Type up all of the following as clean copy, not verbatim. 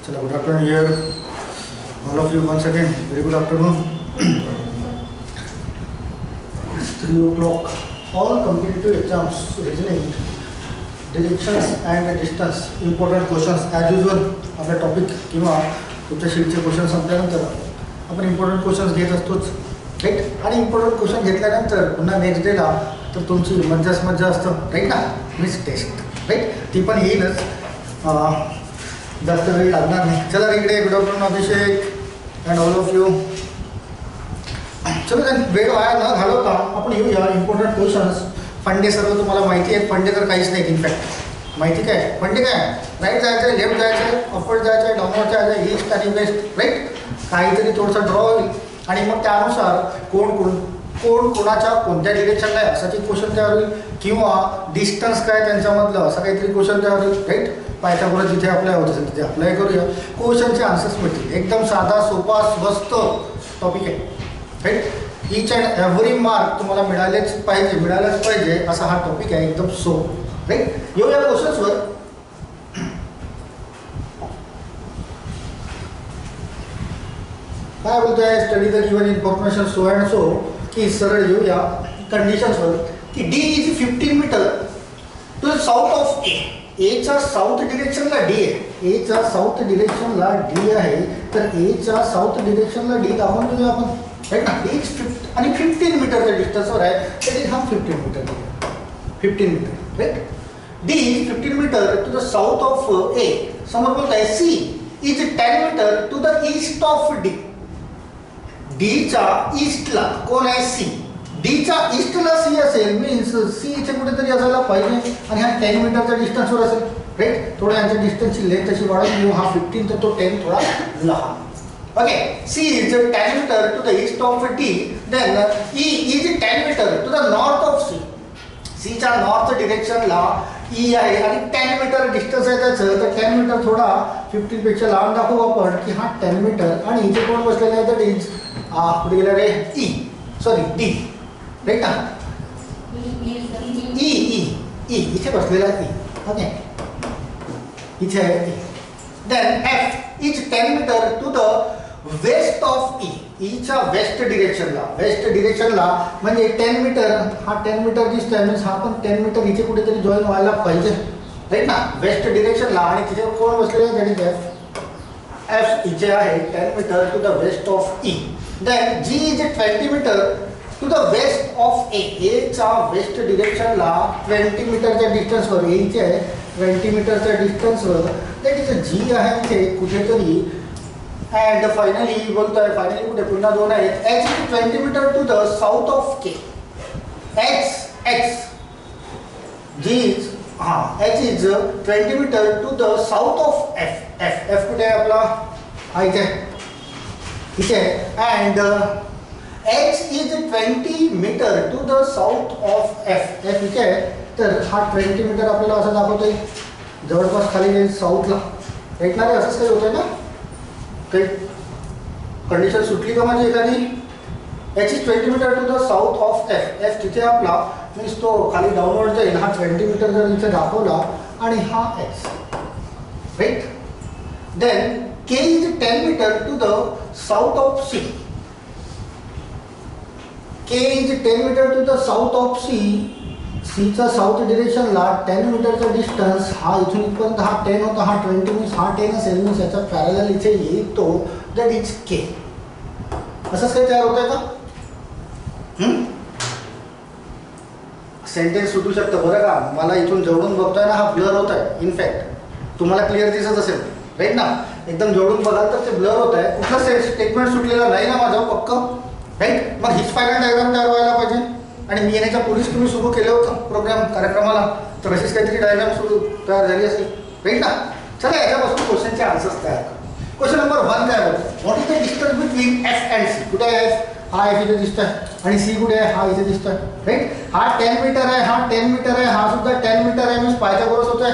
Hello, good afternoon here. All of you once again, very good afternoon. It's 3 o'clock. All competitive exams, reasoning, directions and distance, important questions as usual. आपला topic किंवा तुमच्या शीटचे question संपल्यानंतर आपण important questions घेत असतोच, right. आणि important question घेतल्यानंतर पुन्हा नेक्स्ट डेला तर तुमची मज्जा असतं, राईट ना. Means taste, right. ती पण येईलच, जास्त वेळ लागणार नाही. चला इकडे good afternoon Abhishek and all of you. चलो वेळ वाया न घालवता आपण येऊया इम्पॉर्टंट क्वेश्चन्स. फंडे सर्व तुम्हाला माहिती आहेत. फंडे तर काहीच नाही इनफॅक्ट. माहिती काय फंडे काय? राईट जायचं आहे, लेफ्ट जायचं आहे, अपवर्ड जायचं आहे, डाऊनवर्ड जायचं आहे, ईस्ट आणि वेस्ट, राईट. काहीतरी थोडंसं ड्रॉ होईल आणि मग त्यानुसार कोण कोणाच्या कोणत्या डिरेक्शनला आहे असाची क्वेश्चन तयार होईल, किंवा डिस्टन्स काय त्यांच्यामधलं असं काहीतरी क्वेश्चन तयार होईल, राईट. पायथागोरस जिथे अप्लाय होत असेल तिथे अप्लाय करूया. क्वेश्चनचे आन्सर्स मिळतील. एकदम साधा सोपा स्वस्त टॉपिक आहे, right. Each and every mark तुम्हाला मिळालाच पाहिजे असा हा टॉपिक आहे, एकदम सोप, राईट. येऊया क्वेश्चन्सवर. काय बोलतोय? Study the given information so and so. की सरळ येऊया कंडिशन्सवर. की D is 15 metre to the south of A. एच्या साऊथ डिरेक्शनला डी आहे. एच्या साऊथ डिरेक्शनला डी आहे, तर एच्या साऊथ डिरेक्शनला डी दाखवून देऊया आपण, राईट ना. डी आणि 15 मीटरच्या डिस्टन्सवर आहे, तर हा 15 metre, 15 metre, right. D is 15 metre to the south of A. समोर बोलत आहे C is 10 metre to the east of D. डीच्या ईस्टला कोण आहे? सी. डीच्या ईस्टला सी असेल, मीन्स सी इथे कुठेतरी असायला पाहिजे आणि हा 10 मीटरच्या डिस्टन्सवर असेल, राईट. थोडं यांच्या डिस्टन्सची लेंथ अशी वाढवून घेऊ. हा 15 तर तो 10 थोडा लहान. Okay. C is 10 metre to the east of D. Then E is 10 metre to the north of C. सीच्या नॉर्थ डिरेक्शनला ई आहे आणि 10 मीटर डिस्टन्स आहे त्याचं, तर 10 मीटर थोडा 15 पेक्षा लहान दाखवू आपण की हा 10 मीटर. आणि इथे कोण बसलेला आहे? तर इज पुढे गेला रे ई, सॉरी डी, राईट ना. ई ई ई इथे बसलेला आहे ई, ओके. इथे आहे E. Then F is 10 metre to the west of E. ईच्या वेस्ट डिरेक्शनला म्हणजे 10 मीटर. हा 10 मीटर दिसतोय, मीन्स हा पण 10 मीटर इथे कुठेतरी जॉईन व्हायला पाहिजे, राईट ना. वेस्ट डिरेक्शनला. आणि तिथे कोण बसलेलं आहे? दॅट इज एफ इथे आहे 10 metre to the west of E. Then G is 20 metre to the west of A. एच्या वेस्ट डिरेक्शनला 20 मीटरच्या डिस्टन्सवर, एचे आहे 20 मीटरच्या डिस्टन्सवर, दॅट इज जी आहे इथे कुठेतरी. अँड फायनली बोलतोय, फायनली कुठे? पुन्हा दोन आहेत. H is 20 metre to the south of K. X G is H is 20 metre to the south of F. F कुठे आहे आपला? हा इथे आहे. And H is 20 metre to the south of F. F इथे आहे, तर हा 20 मीटर आपल्याला असं दाखवतोय जवळपास खाली साऊथला, राईट ना. असंच काही होतंय ना, काही कंडिशन सुटली का माझी एखादी? H is 20 metre to the south of F. F तिथे आपला, मीन्स तो खाली डाऊनवर्ड जाईल. हा 20 मीटर जर इथे दाखवला आणि हा H, right. Then K is 10 metre to the south of C. K is 10 metre to the south of C. सीचा साऊथ डिरेक्शनला 10 मीटरचा डिस्टन्स. हा इथून इथपर्यंत हा 10 होता, हा 20, मीन्स हा 10 असेल, मीन्स याचा पॅरलल इथे येईल तो, दॅट इज के. असंच काही तयार होत आहे का? सेंटेन्स सुटू शकतं बरं का. मला इथून जवळून बघतोय ना, हा ब्लर होत आहे. इनफॅक्ट तुम्हाला क्लिअर दिसत असेल, राईट ना. एकदम जवळून बघाल तर ते ब्लर होत आहे. कुठला स्टेटमेंट सुटलेला नाही ना माझं पक्क, राईट. मग हीच फायनल डायग्राम तयार व्हायला पाहिजे. आणि मी येण्याच्या पूर्वीच तुम्ही सुरू केलं होतं कार्यक्रमाला, तर अशीच काहीतरी डायग्राम तयार झाली असेल, राईट ना. चला याच्यापासून क्वेश्चनचे आन्सर्स तयार करू. क्वेश्चन नंबर 1 काय बोलतो? What is the distance between F and C. कुठे आहे एफ? हा एफ इथे दिसतोय. आणि सी कुठे आहे? हा इथे दिसतोय, राईट. हा 10 मीटर आहे, हा 10 मीटर आहे, हा सुद्धा 10 मीटर आहे, मीन्स पायथागोरस होतोय,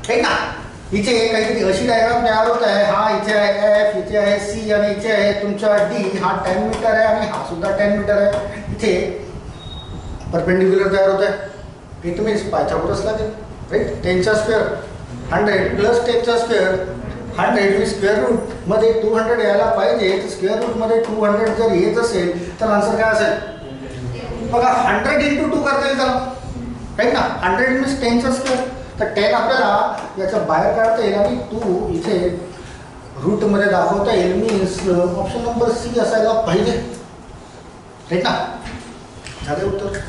राईट ना. इथे काहीतरी अशी डायग्राम तयार होत आहे. हा इथे आहे एफ, इथे आहे सी आणि इथे आहे तुमचा डी. हा 10 मीटर आहे आणि हा सुद्धा 10 मीटर आहे. इथे परपेंडिक्युलर तयार होत आहे. इट मीन्स पायथागोरस लागेल, राईट. 10चा स्क्वेअर 100 प्लस 10चा स्क्वेअर 100 स्क्वेअर रूट मध्ये 200 यायला पाहिजे, तर स्क्वेअर रूट मध्ये 200 जर येत असेल तर आन्सर काय असेल बघा. 100 इंटू 2 करता येईल त्याला, राईट ना. 100 मीन्स 10चा स्क्वेअर, तर 10 आपल्याला याच्या बाहेर काढता येईल आणि 2 इथे रूट मध्ये दाखवता येईल. मीन्स ऑप्शन नंबर सी असायला पाहिजे, राईट ना. झाले उत्तर.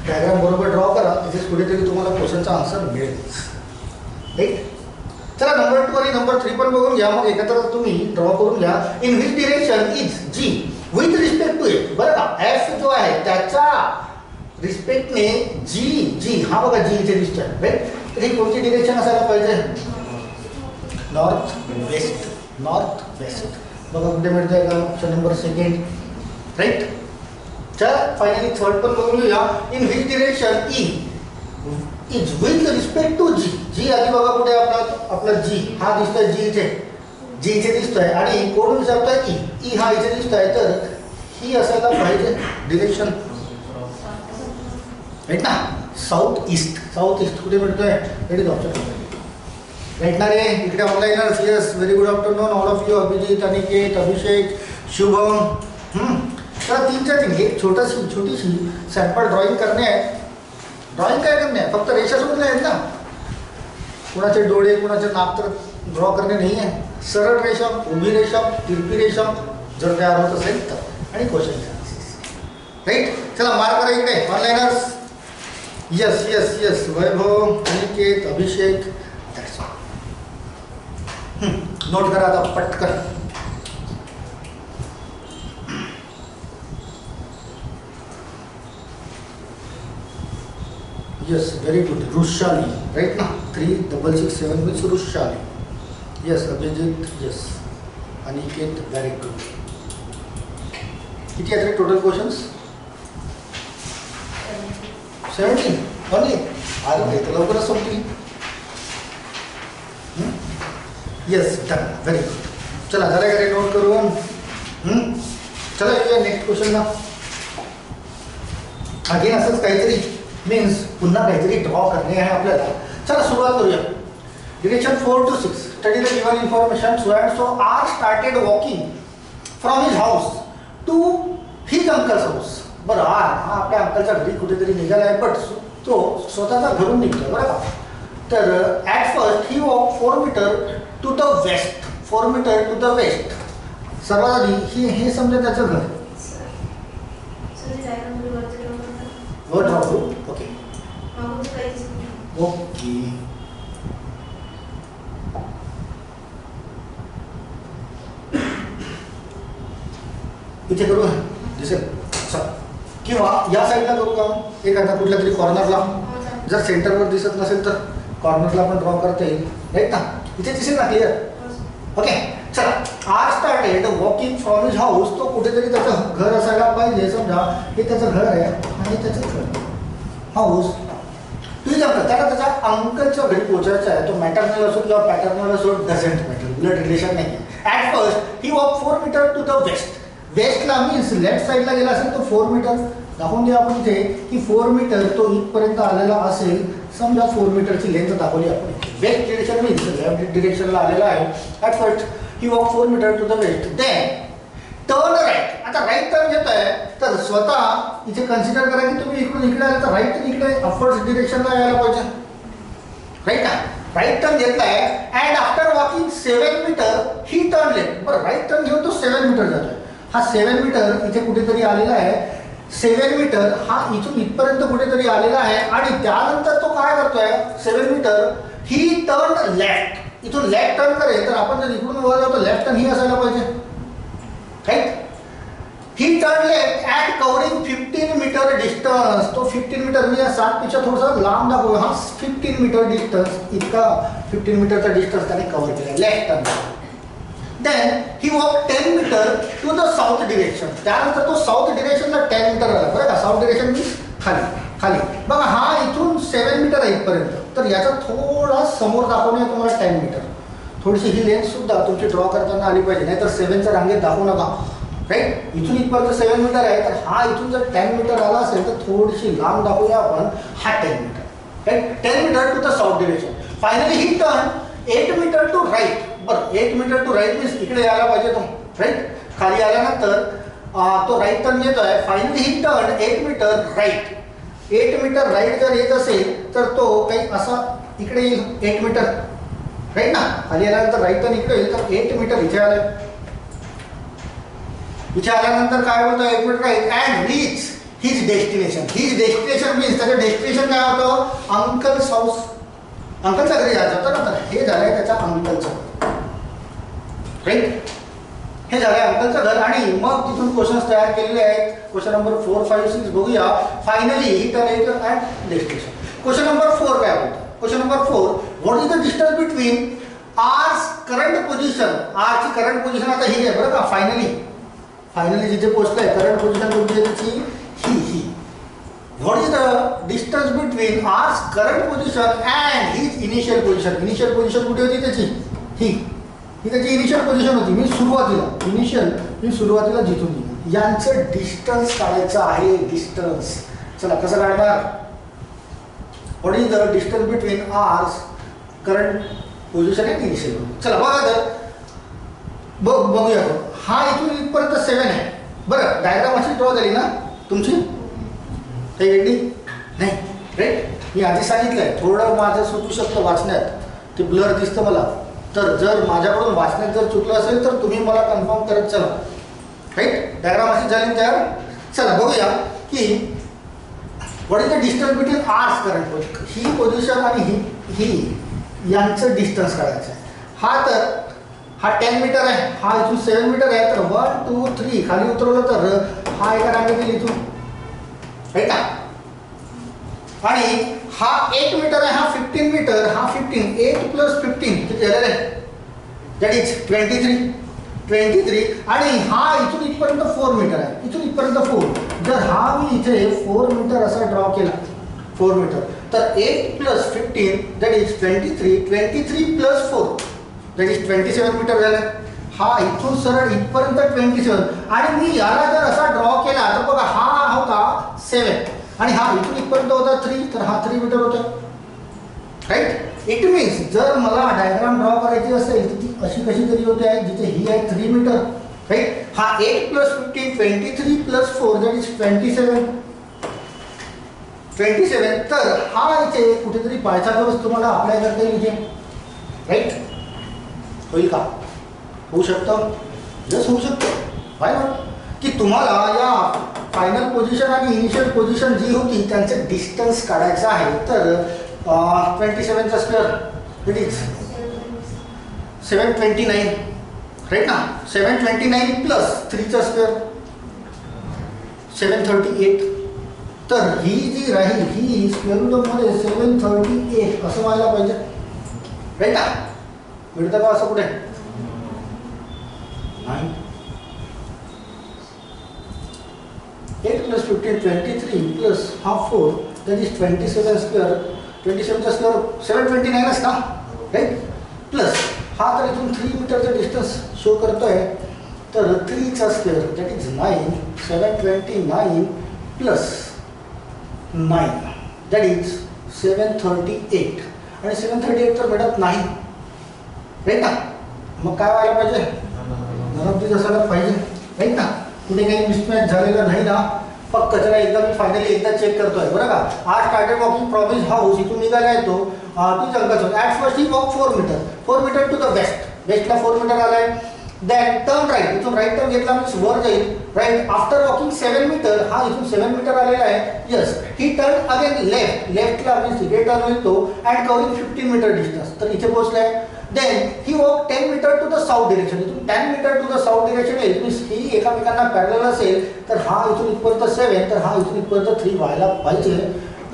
डायग्राम बरोबर ड्रॉ करा, तिथेच कुठेतरी तुम्हाला क्वेश्चनचा आन्सर मिळेल, राईट. चला नंबर 2 आणि नंबर 3 पण बघून घ्या, मग एकत्र तुम्ही ड्रॉ करून घ्या. In which direction is G with respect to it, बरं का. एफ जो आहे त्याच्या रिस्पेक्टने जी हा बघा जी इथे दिसतोय, राईट. तर ही कोणती डिरेक्शन असायला पाहिजे, नॉर्थ वेस्ट. नॉर्थ वेस्ट बघा कुठे मिळतंय का, ऑप्शन नंबर सेकंड, राईट. चला फायनली थर्ड पण बघून घेऊया. In which direction E is with respect to G. G आधी बघा कुठे आपला जी हा दिसतोय, जी इथे दिसतोय आणि कोण विचारतोय ई हा इथे दिसतोय, तर ही असायला पाहिजे डिरेक्शन, राईट ना. साऊथ ईस्ट कुठे मिळतोय, रेडी ऑप्शन, राईट ना रे. इकडे onliners, yes very good afternoon all of you. Abhijit, Aniket, Abhishek, Shubham. तर 3 एक छोटीशी सॅम्पल ड्रॉइंग करणे आहे. ड्रॉइंग काय करणे आहे, फक्त रेषा सोडल्या आहेत ना. कुणाचे डोळे कुणाचे नाक तर ड्रॉ करणे नाही आहे. सरळ रेषा, उभी रेषा, तिरपी रेषा जर तयार होत असेल तर, आणि क्वेश्चन, राईट. चला मार्क करा इकडे onliners. Yes Vaibhav, Aniket, Abhishek, note करा आता पटकन. Yes very good. Rushali, right ना. 3667 means Rushali. Yes Abhijit, yes Aniket, very good. किती आहेत टोटल क्वेश्चन्स, 17 ओनली. अरे तर लवकरच संपतील. Yes done, very good. चला झालं का रे नोट करून. चला येऊया नेक्स्ट क्वेश्चनला. अगेन असंच काहीतरी, मीन्स पुन्हा काहीतरी ड्रॉ करणे आहे आपल्याला. चला सुरुवात करूया. Direction 4 to 6. Study the given information. So and so R started walking from his house to his uncle's house. बरं हा आपल्या अंकलच्या घरी कुठेतरी निघाला आहे, बट तो स्वतःच्या घरून निघतोय, बरं का. तर at first he walk 4 metre to the west. 4 metre to the west. सर्वात आधी हे समजा त्याचं घर. वर ड्रॉ करू. Okay okay. इथे करू दिसेल किंवा या साईडला करू का, एखादा कुठल्या तरी कॉर्नरला. जर सेंटरवर दिसत नसेल तर कॉर्नरला पण ड्रॉ करता येईल, राईट ना. इथे दिसेल ना क्लिअर. ओके चला. R started walking from his house. तो कुठेतरी त्याचं घर असायला पाहिजे. समजा हे त्याचं घर आहे आणि त्याचं घर हाऊस तुम्ही जमतं. त्याला त्याच्या अंकलच्या घरी पोहोचायचं आहे. तो मॅटर्नल असो किंवा पॅटर्नल असो, डझंट मॅटर, ब्लड रिलेशन नाही आहे. At first he walk 4 metre to the west. वेस्टला मीन्स लेफ्ट साईडला गेला असेल तो 4 मीटर दाखवून द्या आपण इथे की 4 मीटर तो इथपर्यंत आलेला असेल. समजा 4 मीटरची लेंथ दाखवली आपण. वेस्ट डिरेक्शन मीन्स लेफ्ट डिरेक्शनला आलेला आहे. At first he walk 4 metre to the west. Then turn right. आता राईट टर्न घेत आहे तर स्वतः इथे कन्सिडर करा की तुम्ही इकडून इकडे आले तर राईट टर्न इकडे अपवर्ड डिरेक्शनला यायला पाहिजे, राईट ना. राईट टर्न घेतलाय and after walking 7 metre he turn left. बरं राईट टर्न घेऊन तो 7 मीटर जातोय. हा 7 मीटर इथे कुठेतरी आलेला आहे. 7 मीटर हा इथून इथपर्यंत कुठेतरी आलेला आहे आणि त्यानंतर तो काय करतोय 7 मीटर ही टर्न लेफ्ट. इथून लेफ्ट टर्न करेल तर आपण जर इकडून वर जातो लेफ्ट टर्न ही असायला पाहिजे, right. He turn left at covering 15 metre distance. तो 15 मीटर मी 7 पेक्षा थोडासा लांब दाखवू. हा 15 मीटर डिस्टन्स इतका 15 मीटरचा डिस्टन्स त्याने कव्हर केला left turn. Then he walk 10 metre to the south direction. त्यानंतर तो साऊथ डिरेक्शनला 10 मीटर आला, बरं का. साऊथ डिरेक्शन मीन्स खाली खाली बघा. हा इथून 7 मीटर आहे इथपर्यंत, तर याचा थोडा समोर दाखवणे तुम्हाला 10 मीटर. थोडीशी ही लेन्थ सुद्धा तुमची ड्रॉ करताना आली पाहिजे, नाहीतर 7च्या रांगेत दाखवू नका, राईट. इथून इथपर्यंत 7 मीटर आहे, तर हा इथून जर 10 मीटर आला असेल तर थोडीशी लांब दाखवूया आपण. हा 10 metre, right. 10 metre to the south direction. Finally he turn 8 metre to right. बरं 8 मीटर टू राईट मीन्स इकडे यायला पाहिजे तो, राईट. खाली आल्यानंतर तो राईट टर्न येतोय. Finally he turn 8 metre right. 8 metre right जर येत असेल तर तो काही असा इकडे येईल 8 मीटर, राईट ना. खाली आल्यानंतर राईट टर्न इकडे येईल तर 8 मीटर इथे आलं. इथे आल्यानंतर काय होतं 8 metre right and reach his destination. His destination means त्याचं डेस्टिनेशन काय होतं अंकल्स हाऊस. अंकलच्या घरी जायचं होतं ना. तर हे झालंय त्याच्या अंकलचं, राईट. हे झालंय अंकलचं घर. आणि मग तिथून क्वेश्चन्स तयार केलेले आहेत. क्वेश्चन नंबर 4, 5, 6 बघूया. फायनली ही टर्न येतो ॲट डेस्टिनेशन. क्वेश्चन नंबर 4 काय होतं. Question number 4, what is the distance between R's current position. आरची करंट पोझिशन आता ही आहे बरं का. फायनली जिथे पोहोचलंय करंट पोझिशन कोणती आहे त्याची ही. What is the distance between R's current position and his initial position. Initial position कुठे होती त्याची ही त्याची इनिशियल पोझिशन होती. मी सुरुवातीला जिथून दिली. यांचं डिस्टन्स काढायचं आहे. डिस्टन्स चला कसं काढणार. What is the distance between R's current position and initial position. चला बघा तर बघूया. हा इथून इथपर्यंत 7 आहे बरं. डायग्राम अशी ड्रॉ झाली ना तुमची, काही वेगळी नाही, राईट. मी आधी सांगितलंय थोडं माझं सुटू शकतं वाचण्यात, ते ब्लर दिसतं मला. तर जर माझ्याकडून वाचण्यात जर चुकलं असेल तर तुम्ही मला कन्फर्म करत चला, राईट. डायग्राम अशी झाली तयार. चला बघूया की what is the distance between R's current position. ही पोझिशन आणि ही यांचं डिस्टन्स काढायचं आहे. हा 10 मीटर आहे. हा इथून 7 मीटर आहे. तर 1, 2, 3 खाली उतरवलं तर हा एका रांगेत येईल इथून, राईट ना. आणि हा 8 मीटर आहे. हा 15 मीटर. हा 15. 8 + 15 किती झालेलं आहे दॅट इज 23. आणि हा इथून इथपर्यंत 4 मीटर आहे. इथून इथपर्यंत 4. जर हा मी इथे 4 मीटर असा ड्रॉ केला 4 मीटर तर 8 + 15 that is 23. 23 + 4 that is 27 metre झालं. हा इथून सरळ इथपर्यंत 27. आणि मी याला जर असा ड्रॉ केला तर बघा हा होता 7 आणि हा इथून इथपर्यंत होता 3. तर हा 3 मीटर होता, राईट. इट मीन्स जर मला डायग्राम ड्रॉ करायची असेल तर ती अशी कशी तरी होते आहे जिथे ही आहे 3 मीटर, राईट. हा 8 + 15 23 + 4 दॅट इज 27. तर हा इथे कुठेतरी पायथागोरस तुम्हाला अप्लाय करता येईल इथे, राईट. होईल का. होऊ शकतं. जस होऊ शकतं. व्हाय नॉट. की तुम्हाला या फायनल पोझिशन आणि इनिशियल पोझिशन जी होती त्यांचं डिस्टन्स काढायचं आहे. तर 27चा स्क्वेअर इट इज 729, राईट ना. 729 + 3चा स्क्वेअर 738. तर ही जी राहील ही स्क्वेअर रूटमध्ये 738 असं व्हायला पाहिजे, राईट ना. मिळतं का असं कुठे नाही. 8 + 15 23 + हा 4 दॅट इज 27 स्क्वेअर. 27चा स्क्वेअर 729 ना, राईट. प्लस हा तर इथून 3 मीटरचं डिस्टन्स शो करतोय. तर 3चा square that is 9. 729 + 9 that is 738. आणि 738 तर मिळत नाही, राईट ना. मग काय व्हायला पाहिजे नन ऑफ दिस असायला पाहिजे, राईट ना. कुठे काही मिसमॅच झालेला नाही ना. फक्त चला एकदा मी फायनली एकदा चेक करतोय बरं का. आज started walking from his house. इथून निघाला आहे तो 3 अंकाचं. At first he walk 4 metre to the वेस्टला 4 मीटर आलाय. Then turn right. इथून राईट टर्न घेतला मीन्स वर जाईल, राईट. आफ्टर वॉकिंग 7 मीटर हा इथून 7 मीटर आलेला आहे. यस. ही टर्न अगेन लेफ्टला मीन्स इथे टर्न होईल तो अँड कव्हरिंग 15 मीटर डिस्टन्स. तर इथे पोहोचलाय. Then he walk 10 metre to the south direction. इथून 10 metre to the south direction येईल मीन्स ही एकामेकांना पॅरलल असेल. तर हा इथून इथपर्यंत 7 तर हा इथून इथपर्यंत 3 व्हायला पाहिजे.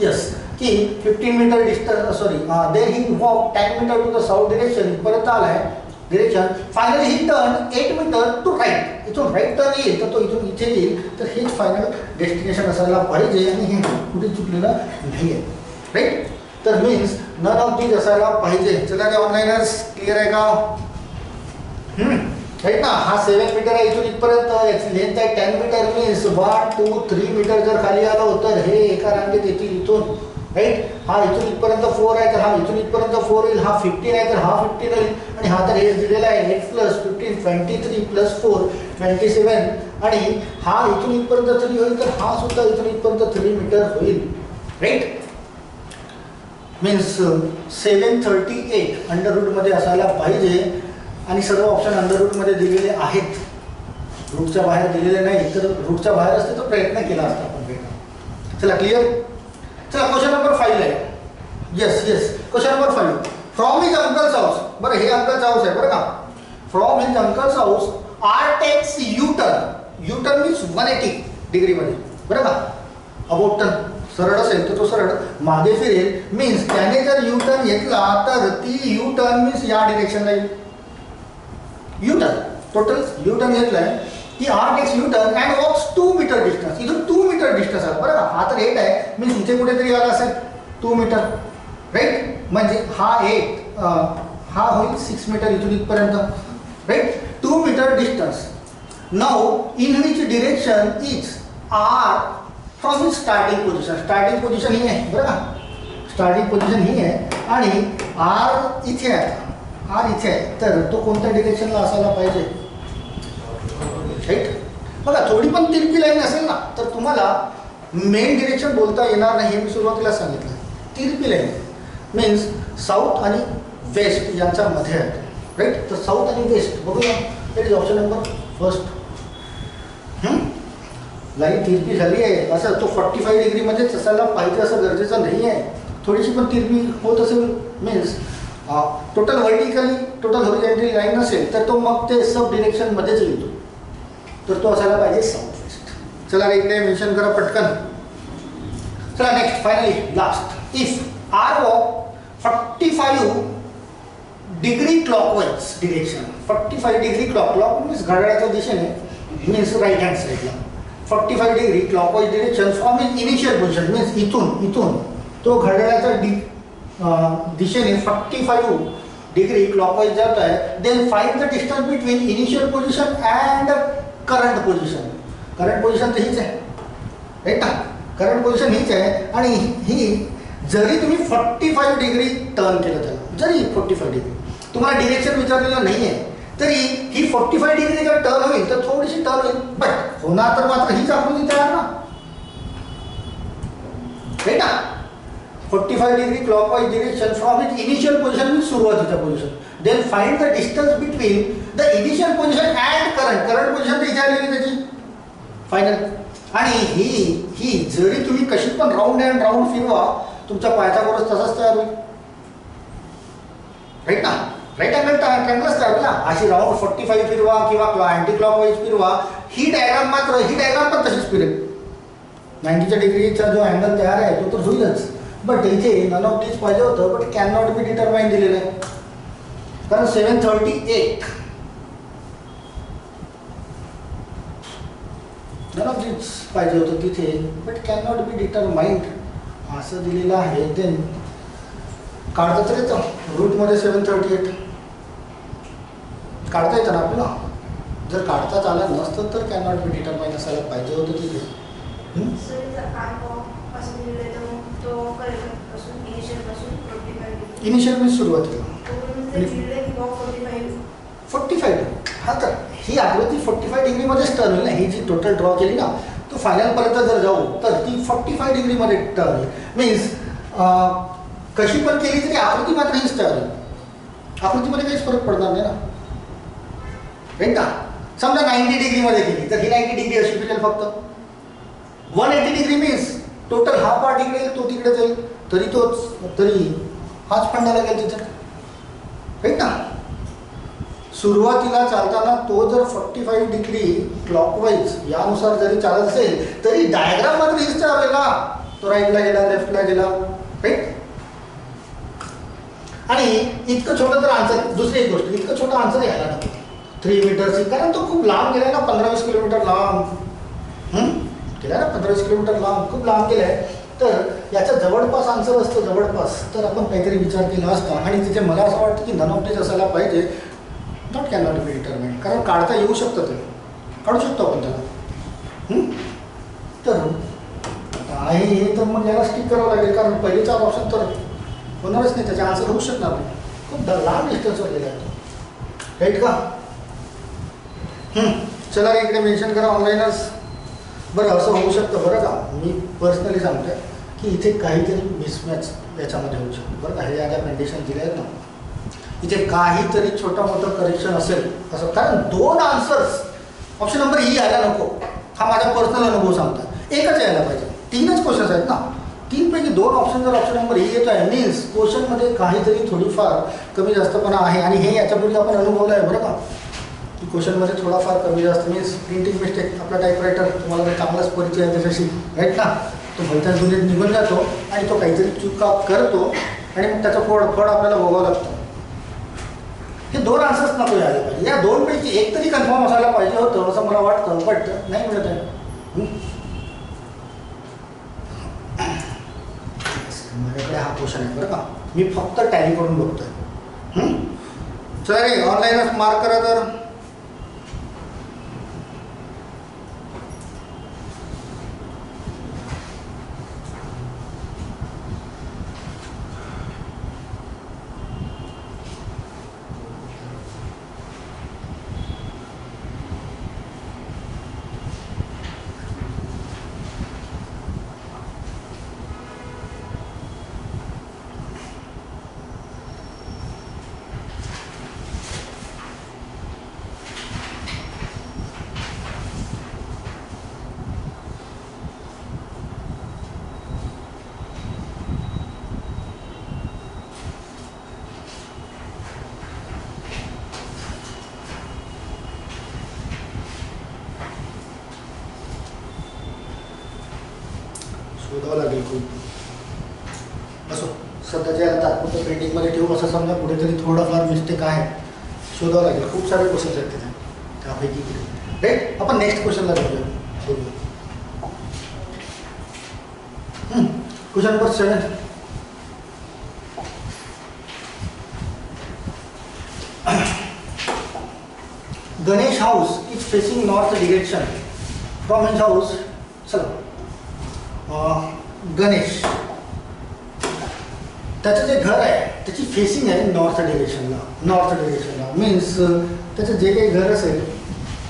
यस. की 15 metre distance then he walk 10 metre to the south direction इथपर्यंत आलाय direction. Finally he turn 8 metre to right. इथून राईट टर्न येईल तर तो इथून इथे येईल. तर हेच फायनल डेस्टिनेशन असायला पाहिजे आणि हे कुठे चुकलेलं नाही आहे, राईट. तर मीन्स नन ऑफ दीज असायला पाहिजे. चला ते ऑनलाईनर्स क्लिअर आहे का, राईट ना. हा 7 मीटर आहे इथून इथपर्यंत. याची लेंथ आहे 10 मीटर मीन्स 1, 2, 3 मीटर जर खाली आलं तर हे एका रांगेत येतील इथून, राईट. हा इथून इथपर्यंत 4 आहे तर हा इथून इथपर्यंत 4 येईल, हा 15 आहे तर हा 15 येईल, आणि हा तर हे दिलेला आहे 8 प्लस 15 23 प्लस 4 27, आणि हा इथून इथपर्यंत 3 होईल तर हा सुद्धा इथून इथपर्यंत 3 मीटर होईल. राईट. मीन्स 738 अंडर रूटमध्ये असायला पाहिजे, आणि सर्व ऑप्शन अंडर रूटमध्ये दिलेले आहेत, रूटच्या बाहेर दिलेले नाही. तर रूटच्या बाहेर असते तर प्रयत्न केला असता आपण भेटणार. चला क्लिअर. चला क्वेश्चन नंबर 5 आहे. Yes yes, question number 5. From his uncle's house, बरं हे अंकल्स हाऊस आहे बरं का. From his uncle's house R takes U turn. U turn means 180 डिग्रीमध्ये बरं का. अबाउट टर्न सरळ असेल तर तो सरळ मागे फिरेल. मीन्स त्याने जर यू टर्न घेतला तर ती यू टर्न मीन्स या डिरेक्शनला येईल. U turn total U turn घेतलाय की R takes U turn and walks 2 metre distance. इथून 2 मीटर डिस्टन्स आहे बरं का. हा तर 8 आहे, मीन्स इथे कुठेतरी आला असेल 2 मीटर. राईट. म्हणजे हा 8 हा होईल 6 मीटर इथून इथपर्यंत. Right. 2 metre distance. Now in which direction is R from his starting position. Starting position ही आहे बरं का. स्टार्टिंग पोझिशन ही आहे आणि आर इथे आहे. आर इथे आहे तर तो कोणत्या डिरेक्शनला असायला पाहिजे. राईट. बघा थोडी पण तिरपी लाईन असेल ना तर तुम्हाला मेन डिरेक्शन बोलता येणार नाही, हे मी सुरुवातीला सांगितलं. तिरपी लाईन मीन्स साऊथ आणि वेस्ट यांच्यामध्ये आहे. राईट. तर साऊथ आणि वेस्ट बघूया. It is option number first. Line तिरपी झाली आहे असं तो 45 डिग्रीमध्येच असायला पाहिजे असं गरजेचं नाही आहे. थोडीशी पण तिरपी होत असेल means total vertically total horizontally line नसेल तर तो मग ते सब डिरेक्शनमध्येच येतो. तर तो असायला पाहिजे साऊथ वेस्ट. चला इकडे मेन्शन करा पटकन. चला next finally last. If R walk 45 degree clockwise direction. 45 degree clock means घड्याळाच्या दिशेने मीन्स राईट हँड साईडला 45 degree clockwise direction from his initial position. Means इथून तो घड्याळाच्या दिशेने 45 डिग्री क्लॉकवाईज जात आहे. Then find the distance between initial position and current position. Current position तर हीच आहे. राईट ना. करंट पोझिशन हीच आहे आणि ही जरी तुम्ही 45 डिग्री टर्न केलं त्याला, जरी 45 डिग्री तुम्हाला डिरेक्शन विचारलेलं नाही आहे तरी ही 45 डिग्री जर टर्न होईल तर थोडीशी टर्न होईल, बट होणार तर मात्र हीच आकृती तयार ना. राईट ना. 45 degree clockwise direction from it initial position means सुरुवातीच्या position. Then find the distance between the initial position and current. Current position तर इथे आलेली त्याची फायनल. आणि ही जरी तुम्ही कशी पण राऊंड अँड राऊंड फिरवा तुमच्या पायाचा बरोबर तसाच तयार होईल. राईट ना. राईट अँगल ट्रायंगलच तयार होईल ना. अशी राऊंड 45 फिरवा किंवा अँटी क्लॉकवाईज फिरवा, ही डायग्राम पण तशीच फिरेल. 90च्या डिग्रीचा जो अँगल तयार आहे तो तर होईलच, बट इथे नन ऑफ दिस पाहिजे होतं, but can not be determine दिलेलं आहे. कारण 738 नन ऑफ दिस पाहिजे होतं तिथे, but can not be determined असं दिलेलं आहे. देन काढता तर येतं रूटमध्ये 738 काढता येतं ना आपल्याला. जर काढताच आलं नसतं तर कॅन नॉट बी डिटरमाइन असायला पाहिजे होतं तिथे. इनिशियल मीन्स सुरुवातीला 45. हा तर ही आकृती 45 डिग्रीमध्येच टर्न होईल ना. ही जी टोटल ड्रॉ केली ना तो फायनलपर्यंत जर जाऊ तर ती 45 डिग्रीमध्ये टर्न होईल. मीन्स कशी पण केली तरी आकृती मात्र हीच तयार होईल. आकृतीमध्ये काहीच फरक पडणार नाही ना. राईट ना. समजा 90 डिग्रीमध्ये केली तर ही 90 डिग्री अशी फिरेल फक्त. 180 डिग्री मीन्स टोटल हा पार्ट इकडे येईल, तो तिकडे जाईल, तरी हाच फंडा लागेल तिथे. राईट ना. सुरुवातीला चालताना तो जर 45 डिग्री क्लॉकवाईज यानुसार जरी चालत असेल तरी डायग्राम मात्र हीच तयार होईल ना. तो राईटला गेला, लेफ्टला गेला. राईट. आणि इतकं छोटं तर आन्सर, दुसरी एक गोष्ट, इतकं छोटं आन्सर यायला नको 3 मीटर्स, कारण तो खूप लांब गेलाय ना. 15-20 किलोमीटर लांब गेला ना. 15-20 किलोमीटर लांब, खूप लांब गेलाय. तर याचा जवळपास आन्सर असतं जवळपास, तर आपण काहीतरी विचार केला असता. आणि तिथे मला असं वाटतं की नन ऑफ दिस असायला पाहिजे. Not can not be determined. कारण काढता येऊ शकतं, ते काढू शकतो आपण त्याला. तर आहे हे तर मग याला स्टिक करावं लागेल, कारण पहिले 4 ऑप्शन तर होणारच नाही, त्याचा आन्सर होऊ शकणार नाही. खूप लहान डिस्टन्सवर गेला आहे तो, राईट का? चला रे इकडे मेन्शन करा ऑनलाईनच. बरं असं होऊ शकतं बरं का, मी पर्सनली सांगतोय की इथे काहीतरी मिसमॅच याच्यामध्ये होऊ शकतो बरं का. हे ज्या कंडिशन दिल्या आहेत ना, इथे काहीतरी छोटा मोठं करेक्शन असेल असं, कारण 2 आन्सर्स ऑप्शन नंबर ई यायला नको, हा माझा पर्सनल अनुभव सांगतात. एकच यायला पाहिजे, 3च क्वेश्चन्स आहेत ना, 3 पैकी 2 ऑप्शन जर ऑप्शन नंबर ई येतो आहे मीन्स क्वेश्चनमध्ये काहीतरी थोडीफार कमी जास्तपणा आहे. आणि हे याच्यापूर्वी आपण अनुभवलं आहे बरं का, की क्वेश्चनमध्ये थोडाफार कमी जास्त मीन्स प्रिंटिंग मिस्टेक. आपला टाईपरायटर तुम्हाला तर चांगलाच परिचय आहे त्याच्याशी, राईट ना. तो भलत्याच दुनियेत निघून जातो आणि तो काहीतरी चुका करतो आणि मग त्याचं फळ आपल्याला भोगावं लागतं. हे 2 आन्सर्स नको यायला पाहिजे, या 2 पैकी एक तरी कन्फर्म असायला पाहिजे होतं असं मला वाटतं, बट नाही मिळत आहे. माझ्याकडे हा क्वेश्चन आहे बरं का, मी फक्त टॅली करून बघतोय. चला रे ऑनलाईनच मार्क करा तर. शोधावं लागेल खूप. असो सध्याच्या तात्पुरतं पेंटिंगमध्ये ठेवू असं समजा, कुठेतरी थोडंफार मिस्टेक आहे, शोधावं लागेल. खूप सारे क्वेश्चन्स आहेत तिथे त्यापैकी, राईट. आपण नेक्स्ट क्वेश्चनला जाऊया. Question number 7. Ganesh house is facing north direction from his house. चला गणेश त्याचं जे घर आहे त्याची फेसिंग आहे नॉर्थ डिरेक्शनला. नॉर्थ डिरेक्शनला मीन्स त्याचं जे काही घर असेल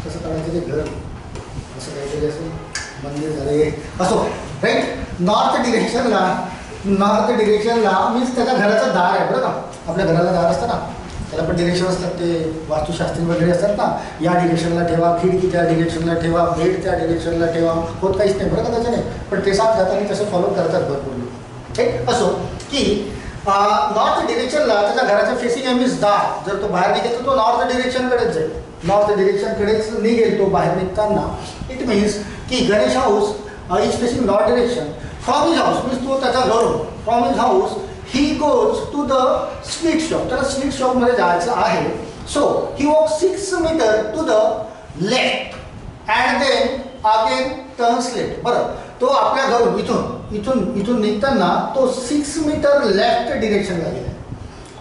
तसं काढायचं, ते घर असं काहीतरी असेल, मंदिर झाले असो, राईट. नॉर्थ डिरेक्शनला मीन्स त्याच्या घराचं दार आहे बरं का. आपल्या घराला दार असतं ना, त्याला पण डिरेक्शन असतात, ते वास्तुशास्त्री वगैरे असतात ना, या डिरेक्शनला ठेवा, खिडकी त्या डिरेक्शनला ठेवा, बेड त्या डिरेक्शनला ठेवा, होत काहीच नाही बरं का त्याच्याने, पण ते सांगतात आणि तसं फॉलो करतात भरपूर लोक, ठीक. असो की नॉर्थ डिरेक्शनला त्याच्या घराच्या फेसिंग आहे मीन्स दार. जर तो बाहेर निघेल तर तो नॉर्थ डिरेक्शनकडेच जाईल, नॉर्थ डिरेक्शनकडेच निघेल तो बाहेर निघताना. इट मीन्स की Ganesh house is facing north direction from his house means तो त्याच्या घरून, from his house he goes to the sweet shop. त्याला स्वीट शॉपमध्ये जायचं आहे. So he walk 6 metre to the left and then again turns left. बरं, तो आपल्या घरून इथून निघताना तो 6 मीटर लेफ्ट डिरेक्शनला गेला.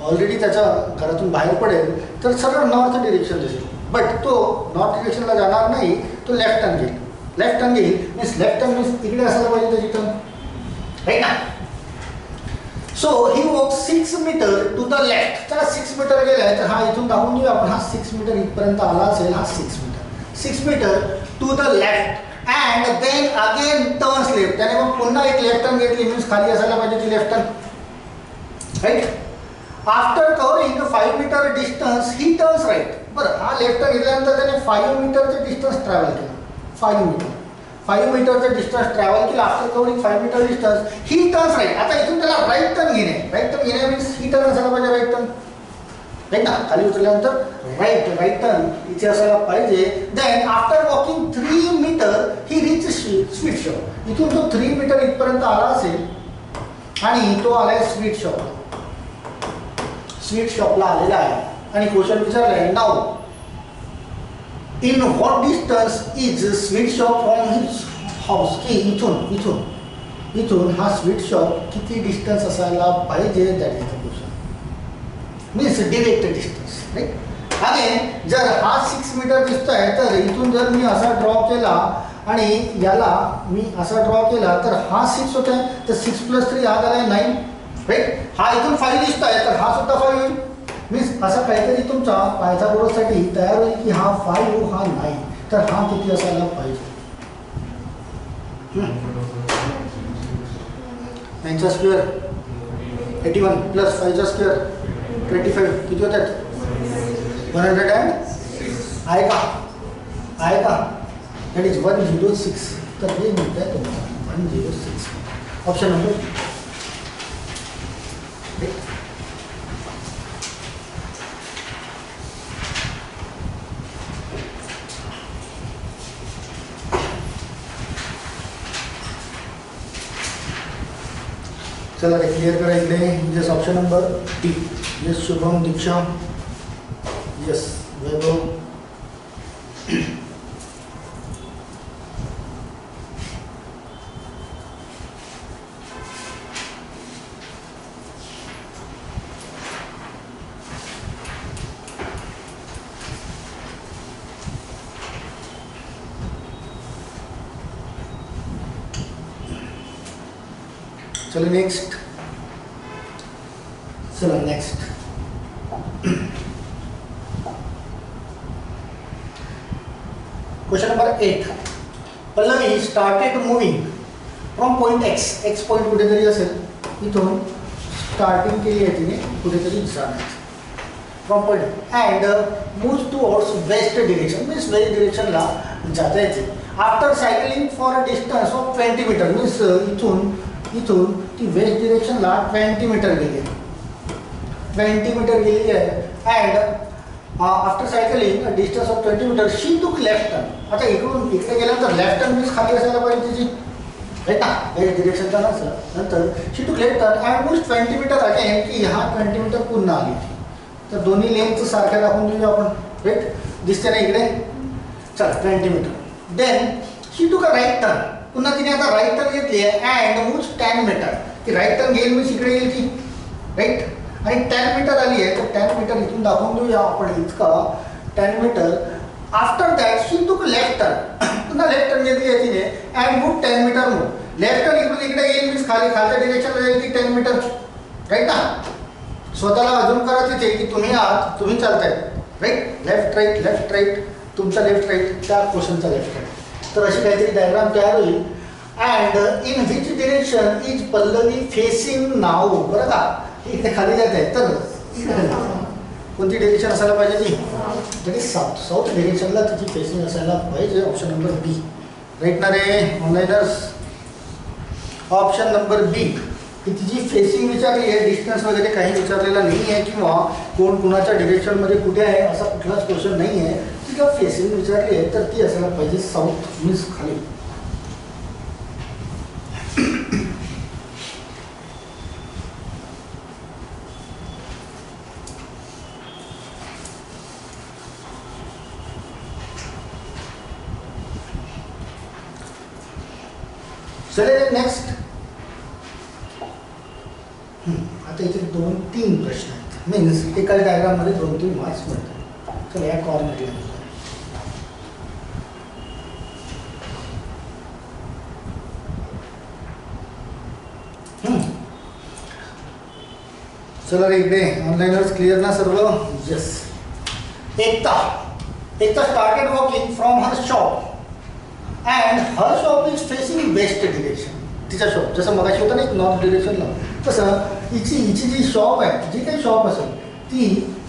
ऑलरेडी त्याच्या घरातून बाहेर पडेल तर सरळ नॉर्थ डिरेक्शन दिसेल, बट तो नॉर्थ डिरेक्शनला जाणार नाही, तो लेफ्ट टर्न घेईल. लेफ्ट टर्न घेईल मीन्स लेफ्ट टर्न मीन्स इकडे असायला पाहिजे त्याची टर्न, राईट ना. So he walk 6 metre to the left. त्याला 6 मीटर गेले तर हा इथून दाखवून देऊया आपण, हा 6 मीटर इथपर्यंत आला असेल, हा 6 metre to the left and then again turns left. त्याने मग पुन्हा एक लेफ्ट टर्न घेतली मीन्स खाली असायला पाहिजे ती left turn, right. After covering 5 metre distance he turns right. बरं, हा लेफ्ट टर्न घेतल्यानंतर त्याने 5 मीटरचं डिस्टन्स ट्रॅव्हल केलं. 5 मीटरचं डिस्टन्स ट्रॅव्हल केलं. After covering 5 metre distance he turns right. आता इथून त्याला राईट टर्न घेणे, राईट टर्न घेणे मीन्स ही टर्न असायला पाहिजे, राईट टर्न, राईट ना. खाली उतरल्यानंतर राईट टर्न इथे असायला पाहिजे. देन आफ्टर वॉकिंग 3 मीटर ही रीच स्वीट शॉप. इथून तो 3 मीटर इथपर्यंत आला असेल आणि तो आलाय स्वीट शॉपला आलेला आहे. आणि क्वेश्चन विचारलाय नाव in what distance is sweet shop from his house. की इथून हा स्वीट शॉप किती डिस्टन्स असायला पाहिजे, that is the question. Means direct distance, right. Again जर हा 6 मीटर दिसतोय तर इथून जर मी असा ड्रॉ केला आणि याला मी असा ड्रॉ केला तर हा 6 होत आहे, तर 6 + 3 हा झाला 9, राईट. हा इथून 5 दिसत आहे तर हा सुद्धा 5 होईल. मीन्स असा काहीतरी तुमचा पायथागोरससाठी तयार होईल की हा 5 हा 9, तर हा किती असायला पाहिजे. 9चा स्क्वेअर 81 प्लस 5चा स्क्वेअर 25 किती होतात 100 आहे का दॅट इज 106. तर हे मिळत आहे तुम्हाला 106. ऑप्शन नंबर चला ते क्लियर करा इकडे. Yes option number D. Yes Shubham, Diksha, yes Vaibhav. चलो नेक्स्ट. चलो next. Question number 8. Pallavi started moving from point X point कुठेतरी असेल, इथून स्टार्टिंग केली आहे तिने कुठेतरी जाण्याची from point and move towards west direction. Means west डिरेक्शनला जाता येते. After cycling for a distance of 20 meter. Means इथून ती वेस्ट डिरेक्शनला 20 मीटर गेली आहे, 20 मीटर गेलेली आहे. And after cycling distance of 20 meter she took left turn. आता इकडून इकडे गेल्यानंतर लेफ्ट टर्न मीन्स खाली असायला पाहिजे तिची, राईट ना, वेस्ट डिरेक्शनचा नसलं. नंतर she took left turn and move 20 मीटर अगेन, की हा 20 मीटर पुन्हा आली. तर दोन्ही लेन्थ सारख्या दाखवून देऊया आपण, राईट. दिसते ना इकडे. चला 20 मीटर. देन शी टूक अ राईट टर्न. पुन्हा तिने आता राईट टर्न घेतली आहे अँड मूव्ह 10 मीटर. की राईट टर्न घेईल मीन्स इकडे येईल की, राईट. आणि 10 मीटर आली आहे तर 10 मीटर इथून दाखवून देऊया आपण इतका 10 metre. After that she took left turn. पुन्हा लेफ्ट टर्न घेतली आहे तिने and move 10 metre move. Left turn इकडून इकडे येईल मीन्स खालच्या डिरेक्शनला येईल की 10 मीटर, राईट ना. स्वतःला अजून करा तिथे की तुम्ही चालताय, राईट. लेफ्ट राईट तुमचा लेफ्ट राईट, त्या क्वेश्चनचा लेफ्ट राईट. तर अशी काहीतरी डायग्राम तयार होईल. And in which direction is Pallavi facing नाव. बरं का, इकडे खाली जात आहे तर कोणती डिरेक्शन असायला पाहिजे ती, तरी साऊथ डिरेक्शनला तिची फेसिंग असायला पाहिजे. ऑप्शन नंबर बी, राईट ना रे ऑनलाईनर्स. ऑप्शन नंबर बी की तिची फेसिंग विचारली आहे, डिस्टन्स वगैरे काही विचारलेला नाही आहे किंवा कोण कुणाच्या डिरेक्शनमध्ये कुठे आहे असा कुठलाच क्वेश्चन नाही आहे. तिला फेसिंग विचारली आहे तर ती असायला पाहिजे साऊथ मीन्स खाली. चले नेक्स्ट. आता इथे 2-3 प्रश्न आहेत. मीन्स एका डायग्राममध्ये 2-3 मार्क्स मिळतात. चला या कॉर्नरला चला रे इकडे ऑनलाईनर्स क्लिअर ना सर्व. Yes. Ekta started walking from her shop and her shop is facing west direction. तिचा शॉप जसं मगाशी होतं ना एक नॉर्थ डिरेक्शनला, तसं हिची जी शॉप आहे, जी काही शॉप असेल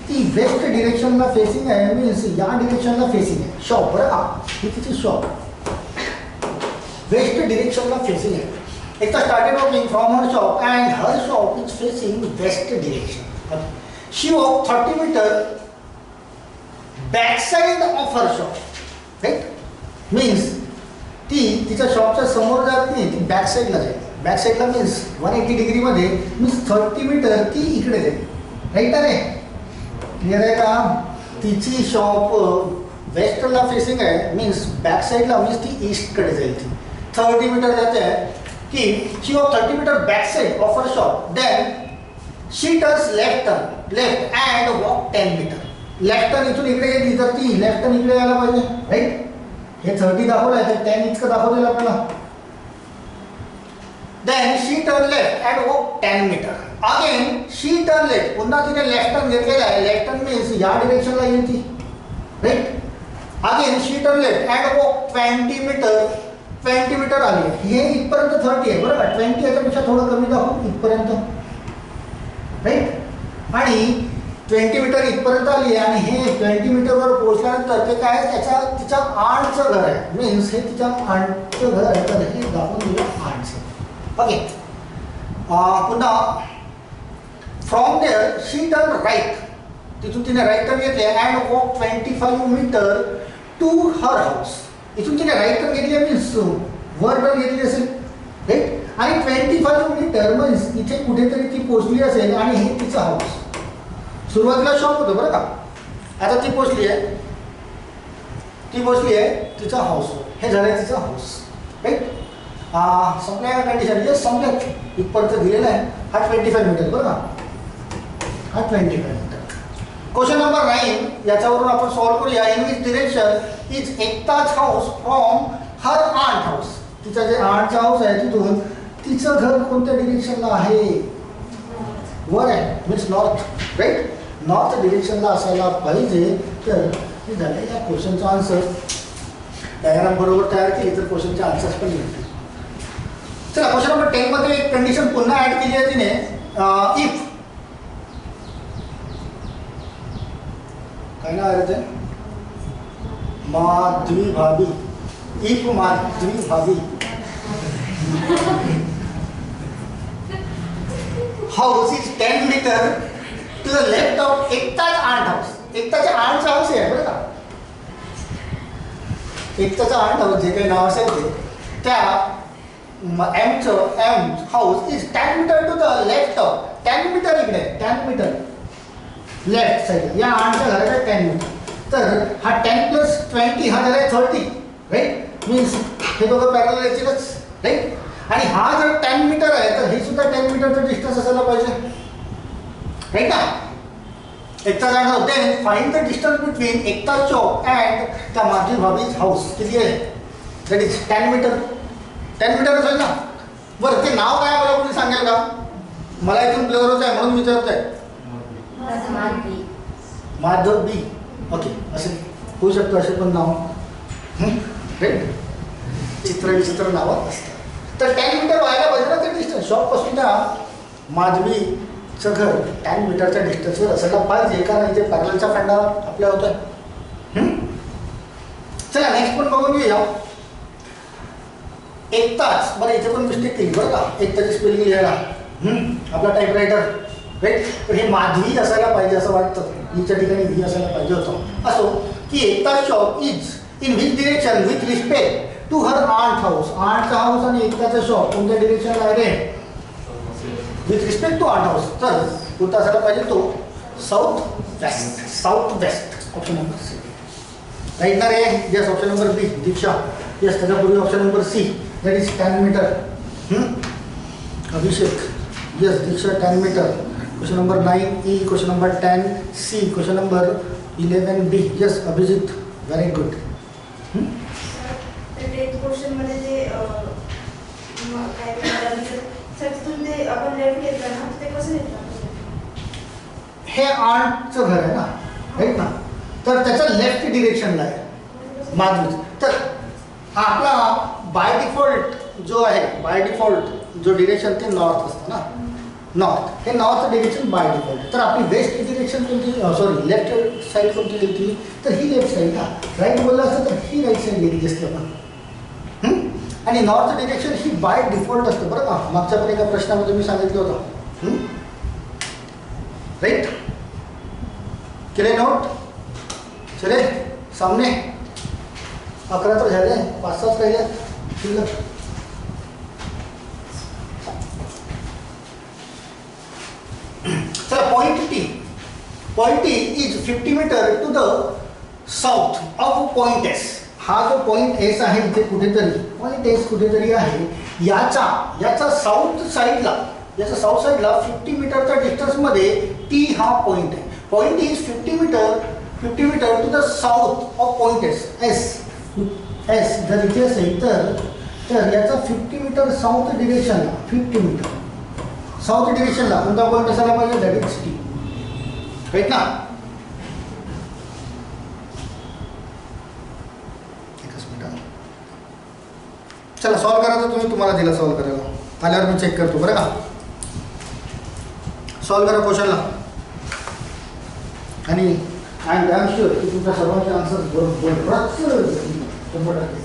ती वेस्ट डिरेक्शनला फेसिंग आहे. मीन्स या डिरेक्शनला फेसिंग आहे शॉप. बरं का, ही तिची शॉप वेस्ट डिरेक्शनला फेसिंग आहे. एकदा started walking from her shop and her shop is facing west direction. She walk 30 metre back side of her shop, right. Means ती तिच्या शॉपच्या समोर जात नाही, ती बॅक साईडला जाईल. बॅक साईडला मीन्स 180 डिग्रीमध्ये मीन्स 30 मीटर ती इकडे जाईल, राईट रे. क्लिअर आहे का. तिची शॉप वेस्टला फेसिंग आहे मीन्स बॅक साईडला मीन्स ती ईस्टकडे जाईल. ती 30 मीटर जाते आहे की she walk 30 metre back side of her shop. Then she turns left and walk 10 meter. Left turn इथून इकडे गेली तर ती लेफ्ट टर्न इकडे यायला पाहिजे, राईट. हे 30 दाखवलं आहे तर 10 इतकं दाखवलेलं आपल्याला. Then she turn left and walk 10 metre. Again she turn left, पुन्हा तिने लेफ्ट टर्न घेतलेला आहे. लेफ्ट टर्न मीन्स या डिरेक्शनला येईल ती, right. Again she turn left and walk 20 metre. 20 metre आली. हे इथपर्यंत 30 आहे बरं का. 20 याच्यापेक्षा थोडं कमी दाखवू इथपर्यंत, राईट. आणि 20 मीटर इथपर्यंत आली आहे आणि हे 20 मीटरवर पोहोचल्यानंतर ते काय तिच्या आंटचं घर आहे. मीन्स हे तिच्या आंटचं घर आहे, तर हे दाखवून दिलं आंटचं. ओके. पुन्हा from there she turn right. तिथून तिने राईट टर्न घेतले and walk 25 metre to her house. इथून तिने राईट टर्न घेतली मीन्स वर टर्न घेतली असेल, राईट. आणि 25 मीटर मीन्स इथे कुठेतरी ती पोचली असेल आणि हे तिचं हाऊस. सुरुवातीला शॉप होतं बरं का. आता ती पोचली आहे तिचा हाऊसवर. हे झालं तिचा हाऊस, राईट. संपल्या कंडिशन येस संपल्यात. इथपर्यंत दिलेला आहे. हा 25 मीटर बरं का. हा 25 मीटर. क्वेश्चन नंबर 9 याच्यावरून आपण सॉल्व्ह करूया. In which direction is Ekta's house from her aunt house. तिचा जे आंटचा हाऊस आहे तिथून तिचं घर कोणत्या डिरेक्शनला आहे? वर आहे, मीन्स नॉर्थ, राईट. नॉर्थ डिरेक्शनला असायला पाहिजे. तर हे झालं या क्वेश्चनचा आन्सर. डायग्राम बरोबर तयार केली तर क्वेश्चनचे आन्सर्स पण मिळतील. चला क्वेश्चन नंबर 10 मध्ये एक कंडिशन पुन्हा ऍड केली आहे तिने. इफ काय नाव आहे ते? Madhavi bhabhi. If Madhavi bhabhi house is 10 metre to the left of Ekta's aunt house. एकताच्या आंटचा हाऊस आहे बरं का. एकताचा आंट हाऊस जे काही नाव असेल ते त्या M house is 10 metre to the left of. 10 metre इकडे 10 मीटर लेफ्ट साईड या आंटच्या घराच्या 10 मीटर. तर हा 10 प्लस 20 हा झाला 30, राईट. मीन्स हे दोघं पॅरलल येतीलच, राईट. आणि हा जर 10 मीटर आहे तर हे सुद्धा 10 मीटरचं डिस्टन्स असायला पाहिजे, राईट ना. एकता जाणार होते. Find the distance between Ekta Chowk and त्या माधवी भाभीज हाऊस. किती आहे? That is 10 metre. 10 मीटरच होईल ना. बरं ते नाव काय मला कोणी सांगेल का? मला इथून क्लिअर होत आहे म्हणून विचारत आहे. माधवी. ओके, असे होऊ शकतो असे पण नाव, राईट. चित्र विचित्र नावं असतात. तर 10 मीटर व्हायला पाहिजे ना ते डिस्टन्स. शॉपपासून त्या माधवीचं घर 10 मीटरच्या डिस्टन्सवर असायला पाहिजे, कारण इथे पॅरललचा फंडा आपल्या होत आहे. चला नेक्स्ट पण बघून घेऊया. एकताच. बरं इथे पण मिस्टेक केली बरं का. एकताची स्पेलिंग लिहायला आपला टाईपरायटर, राईट. तर हे माधवी असायला पाहिजे असं वाटतं. हिच्या ठिकाणी ही असायला पाहिजे होतं. असो की Ekta's shop is in which direction with respect to her aunt house. आंटचा हाऊस आणि एकताचं शॉप कोणत्या डिरेक्शनला आहे रे? With respect to aunt house. तर कुठं असायला पाहिजे तो? South west. South west. Option number C, right ना रे? Yes. Option number B Diksha. Yes. त्याच्यापूर्वी option number C that is 10 meter. Abhishek. Yes Diksha 10 meter. Question number 9 E. Question number 10 C. Question number 11 B. Yes Abhijit. Very good. Question मध्ये जे काय तिथून ते आपण left घेतलं ना ते कसं घेतलं? हे आंटचं घर आहे ना, राईट ना. तर त्याचं लेफ्ट डिरेक्शनला आहे माधवी. तर हा आपला बाय डिफॉल्ट जो आहे, बाय डिफॉल्ट जो डिरेक्शन ते नॉर्थ असतं ना. नॉर्थ हे नॉर्थ डिरेक्शन बाय डिफॉल्ट. तर आपली वेस्ट डिरेक्शन कोणती? सॉरी लेफ्ट साईड कोणती घेतली? तर ही लेफ्ट साईड ना. राईट बोललं असतं तर ही राईट साईड घेतली असते आपण. आणि north direction he by default असतं बरं का. मागच्या पण एका प्रश्नामध्ये मी सांगितलं होतं, राईट. केले नोट? चले सामने. 11 तर झाले, 5-6 राहिले शिल्लक. चला point T. Point T is 50 metre to the south of point S. हा जो पॉइंट एस आहे इथे कुठेतरी, पॉइंट एस कुठेतरी आहे. याचा साऊथ साईडला 50 मीटरच्या डिस्टन्समध्ये टी हा पॉइंट आहे. Point is 50 metre to the south of point S. S S जर इथे असेल तर याचा 50 मीटर साऊथ डिरेक्शनला 50 मीटर साऊथ डिरेक्शनला कोणता पॉईंट असायला पाहिजे दॅट इज टी राईट ना. एकच मिनिट चला सॉल्व करा तर तुम्ही तुम्हाला दिला सॉल्व करायला आल्यावर मी चेक करतो बरं का. सॉल्व करा क्वेश्चनला आणि आय एम डॅम शुअर की तुमच्या सर्वांचे आन्सर बरोबरच 100%.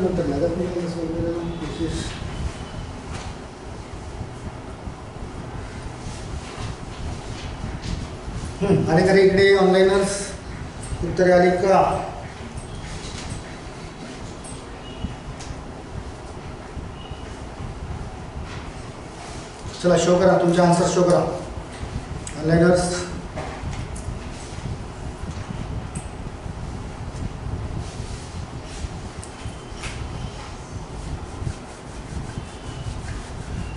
नंतर लागत नाही आणि तरी इकडे ऑनलाईनच उत्तरे आली का. चला शो करा तुमचे आन्सर शो करा ऑनलाईनर्स.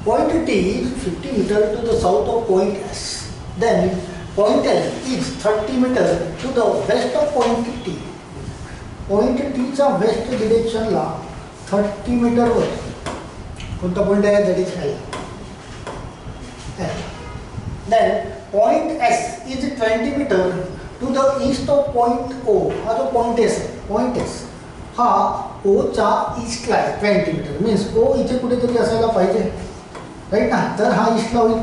Point T is 50 meters to the south of point S. Then point L is 30 meters to the west of point T. Point T चा वेस्ट डिरेक्शनला 30 मीटरवर कोणता पॉईंट आहे that is L. Then point S is 20 meters to the east of point O. हा जो point S हा O चा ईस्टला आहे 20 मीटर मीन्स O इथे कुठेतरी असायला पाहिजे राईट ना. तर हा ईस्टला होईल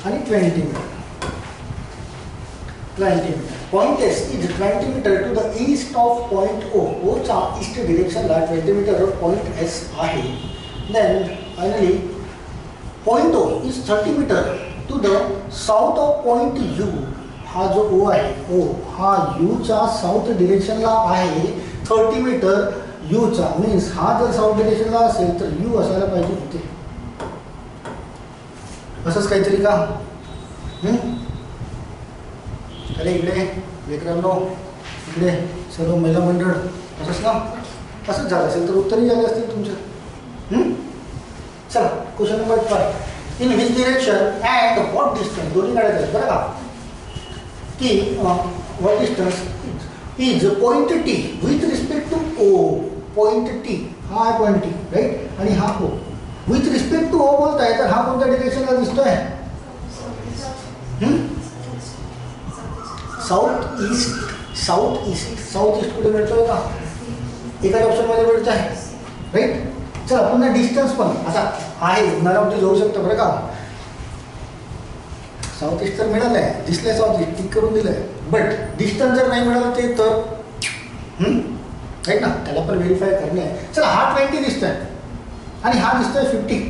आणि 20 meter point S is 20 metre to the east of point O. ओचा ईस्ट डिरेक्शनला 20 मीटरवर पॉईंट एस आहे. Then finally point O is 30 meter to the south of point U. हा जो ओ आहे ओ हा यूच्या साऊथ डिरेक्शनला आहे 30 मीटर यूचा मीन्स हा जर साऊथ डिरेक्शनला असेल तर यू असायला पाहिजे इथे असंच काहीतरी का. अरे इकडे लेकरांनो इकडे सर्व महिला मंडळ असंच ना असंच झालं असेल तर उत्तरही झाले असतील तुमचे. चला question number 5 in which direction and what distance दोन्ही काढायचं आहे बरं का की what distance is point T with respect to O. Point T हा आहे पॉईंट टी राईट आणि हा O with respect to O बोलताय तर हा कोणत्या डिरेक्शनला दिसतोय साऊथ ईस्ट कुठे मिळतोय का एकाच ऑप्शनमध्ये मिळतं आहे राईट. चला पुन्हा डिस्टन्स पण आता आहे नरावती जाऊ शकतं बरं का. साऊथ ईस्ट तर मिळालं आहे दिसलंय साऊथ ईस्ट टिक करून दिलं आहे बट डिस्टन्स जर नाही मिळालं ते तर राईट ना, त्याला पण व्हेरीफाय करणे आहे. चला हा 20 दिसतोय आणि हा दिसतोय 50,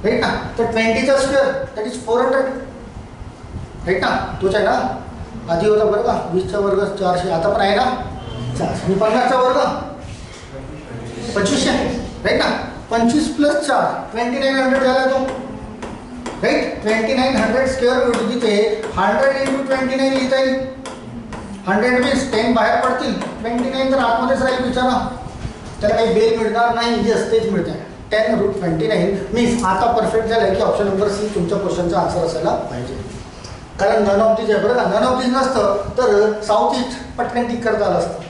राईट ना. तर 20चा स्क्वेअर दॅट इज 400, राईट ना. तोच आहे ना, आधी होता बरं का 20चा वर्ग 400, आता पण आहे ना 400 आणि 50चा वर्ग 2500, राईट ना. 25 + 4 2900 झाला तो, राईट. 2900 स्क्वेअर रूट तिथे 100 × 29 लिहिता येईल. 100 मीन्स 10 बाहेर पडतील, 29 तर आतमध्येच राहील बिचारा, त्याला काही बेल मिळणार नाही. जे असतेच मिळते 10√29 मीन्स आता परफेक्ट झालं की ऑप्शन नंबर सी तुमच्या क्वेश्चनचा आन्सर असायला पाहिजे. कारण नन ऑफ दिस आहे बरं का. नन ऑफ दिस नसतं तर साऊथ ईस्ट पटकन टिक करता आलं असतं,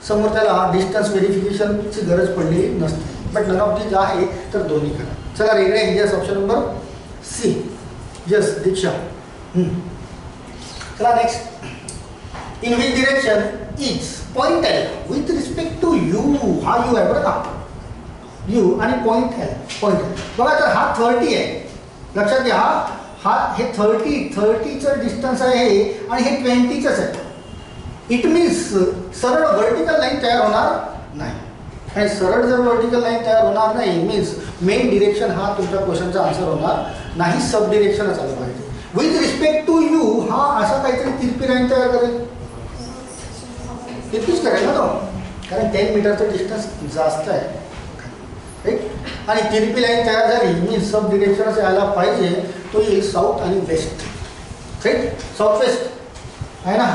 समोर त्याला डिस्टन्स व्हेरिफिकेशनची गरज पडली नसते. बट नन ऑफ दिस आहे तर दोन्ही करा. चला रेग्युलर इंडियस option number C. Yes Diksha. चला next. In which direction is point L with respect to U. हा यू आहे बरं का, यू आणि पॉइंट एल. पॉइंट एल बघा, तर हा 30 आहे, लक्षात घ्या. हा हे 30चं डिस्टन्स आहे हे, आणि हे 20चंच आहे. इट मीन्स सरळ व्हर्टिकल लाईन तयार होणार नाही, आणि सरळ जर व्हर्टिकल लाईन तयार होणार नाही मीन्स मेन डिरेक्शन हा तुमच्या क्वेश्चनचा आन्सर होणार नाही, सब डिरेक्शनच आलं पाहिजे. विथ रिस्पेक्ट टू यू हा असा काहीतरी तिरपी लाईन तयार करेल, तिरपीच करेल ना तो, कारण 10 मीटरचं डिस्टन्स जास्त आहे, राईट. आणि तिरपी लाईन तयार झाली मीन्स सब डिरेक्शनच यायला पाहिजे. तो येईल साऊथ आणि वेस्ट, राईट. साऊथ वेस्ट आहे ना.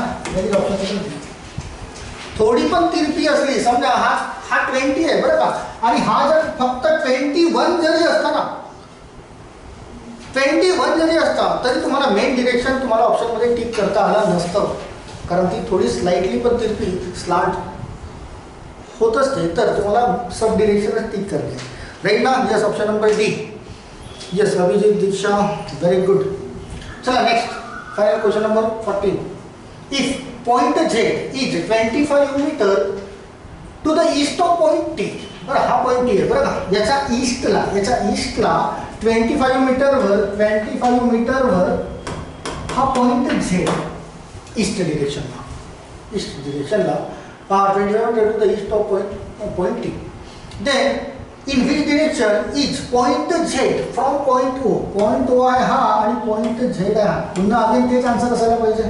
ऑप्शन थोडी पण तिरपी असली, समजा हा 20 आहे बरं का, आणि हा जर फक्त 21 जरी असता ना, 21 जरी असता तरी तुम्हाला मेन डिरेक्शन तुम्हाला ऑप्शनमध्ये टिक करता आला नसतं, कारण ती थोडी स्लाइटली पण तिरपी स्लांट होत असते, तर तुम्हाला सब डिरेक्शनच टिक करते, राईट ना. Yes option number D. Yes Abhijit, Diksha, very good. चला next final question number 14. If point Z is 25 metre to the east of point T. बरं हा पॉइंट टी आहे बरं का, याच्या ईस्टला 25 मीटरवर हा पॉइंट झेड ईस्ट डिरेक्शनला 25 metre to the east of point T. Then in which direction is point Z from point O. Point O आहे हा आणि पॉइंट झेड आहे हा. पुन्हा अगेन तेच आन्सर असायला पाहिजे,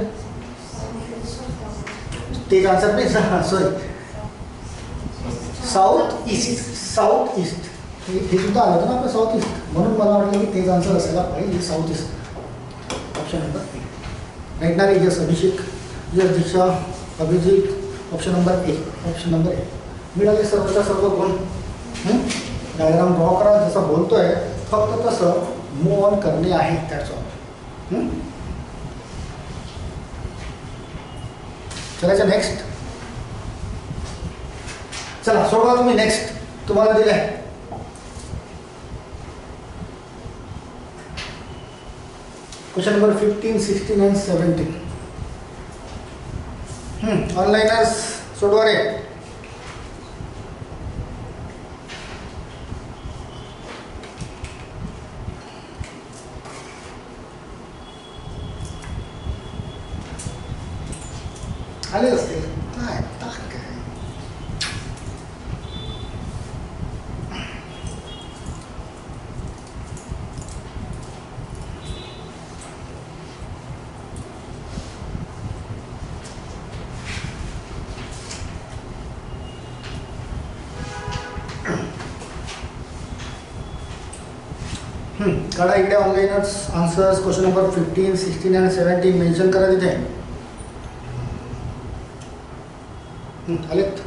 तेच answer please. Sorry, south east हे सुद्धा आलं होतं ना आपलं, साऊथ ईस्ट, म्हणून मला वाटलं की तेच आन्सर असायला पाहिजे, south east. Option number A, right ना. Yes Abhishek, yes Diksha, Abhijit. Option number A, option number A. मिळाले सर्वच्या सर्व गुण. डायग्राम ड्रॉ करा, जसं बोलतोय फक्त तसं मूव ऑन करणे आहे, दॅट्स ऑल. चलायचं नेक्स्ट. चला सोडवा तुम्ही. नेक्स्ट तुम्हाला दिलं आहे क्वेश्चन नंबर 15, 16 and 17. ऑनलाइनर्स सोडवा रे. आले असतील काय काढा इकडे ऑनलाइनच answers. Question number 15, 16 and 17 mention करा तिथे. आलेत.